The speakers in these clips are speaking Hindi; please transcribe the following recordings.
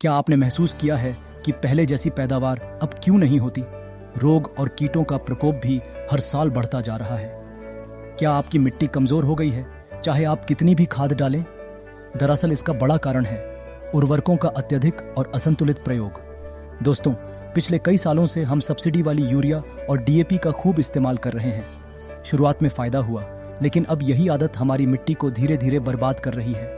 क्या आपने महसूस किया है कि पहले जैसी पैदावार अब क्यों नहीं होती? रोग और कीटों का प्रकोप भी हर साल बढ़ता जा रहा है। क्या आपकी मिट्टी कमजोर हो गई है, चाहे आप कितनी भी खाद डालें? दरअसल इसका बड़ा कारण है उर्वरकों का अत्यधिक और असंतुलित प्रयोग। दोस्तों, पिछले कई सालों से हम सब्सिडी वाली यूरिया और डीएपी का खूब इस्तेमाल कर रहे हैं। शुरुआत में फायदा हुआ, लेकिन अब यही आदत हमारी मिट्टी को धीरे धीरे बर्बाद कर रही है,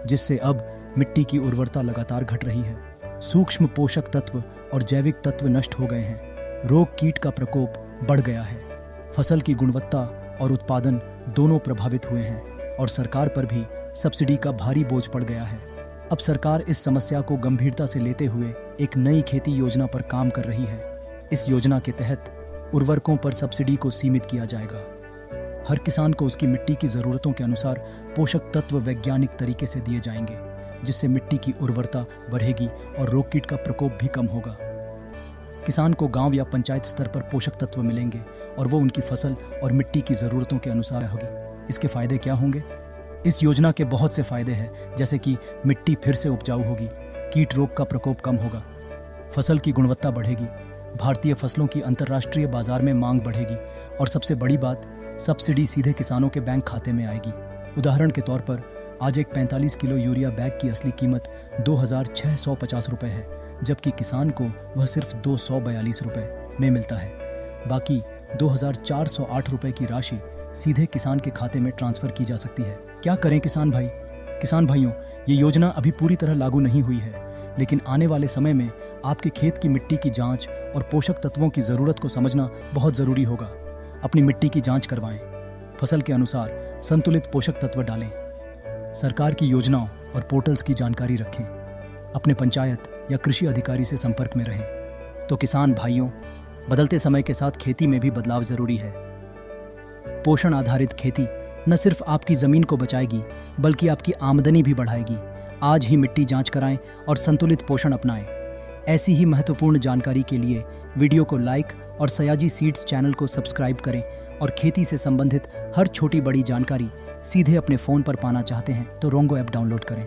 जिससे अब मिट्टी की उर्वरता लगातार घट रही है। सूक्ष्म पोषक तत्व और जैविक तत्व नष्ट हो गए हैं। रोग कीट का प्रकोप बढ़ गया है। फसल की गुणवत्ता और उत्पादन दोनों प्रभावित हुए हैं और सरकार पर भी सब्सिडी का भारी बोझ पड़ गया है। अब सरकार इस समस्या को गंभीरता से लेते हुए एक नई खेती योजना पर काम कर रही है। इस योजना के तहत उर्वरकों पर सब्सिडी को सीमित किया जाएगा। हर किसान को उसकी मिट्टी की ज़रूरतों के अनुसार पोषक तत्व वैज्ञानिक तरीके से दिए जाएंगे, जिससे मिट्टी की उर्वरता बढ़ेगी और रोग कीट का प्रकोप भी कम होगा। किसान को गांव या पंचायत स्तर पर पोषक तत्व मिलेंगे और वो उनकी फसल और मिट्टी की ज़रूरतों के अनुसार होगी। इसके फायदे क्या होंगे? इस योजना के बहुत से फायदे हैं, जैसे कि मिट्टी फिर से उपजाऊ होगी, कीट रोग का प्रकोप कम होगा, फसल की गुणवत्ता बढ़ेगी, भारतीय फसलों की अंतर्राष्ट्रीय बाजार में मांग बढ़ेगी और सबसे बड़ी बात, सब्सिडी सीधे किसानों के बैंक खाते में आएगी। उदाहरण के तौर पर आज एक 45 किलो यूरिया बैग की असली कीमत 2,650 रुपये है, जबकि किसान को वह सिर्फ 242 रुपये में मिलता है। बाकी 2,408 रुपये की राशि सीधे किसान के खाते में ट्रांसफर की जा सकती है। क्या करें किसान भाइयों, ये योजना अभी पूरी तरह लागू नहीं हुई है, लेकिन आने वाले समय में आपके खेत की मिट्टी की जांच और पोषक तत्वों की ज़रूरत को समझना बहुत ज़रूरी होगा। अपनी मिट्टी की जांच करवाएं, फसल के अनुसार संतुलित पोषक तत्व डालें, सरकार की योजनाओं और पोर्टल्स की जानकारी रखें, अपने पंचायत या कृषि अधिकारी से संपर्क में रहें। तो किसान भाइयों, बदलते समय के साथ खेती में भी बदलाव ज़रूरी है। पोषण आधारित खेती न सिर्फ आपकी ज़मीन को बचाएगी, बल्कि आपकी आमदनी भी बढ़ाएगी। आज ही मिट्टी जांच कराएं और संतुलित पोषण अपनाएं। ऐसी ही महत्वपूर्ण जानकारी के लिए वीडियो को लाइक और सयाजी सीड्स चैनल को सब्सक्राइब करें और खेती से संबंधित हर छोटी बड़ी जानकारी सीधे अपने फ़ोन पर पाना चाहते हैं तो रोंगो ऐप डाउनलोड करें।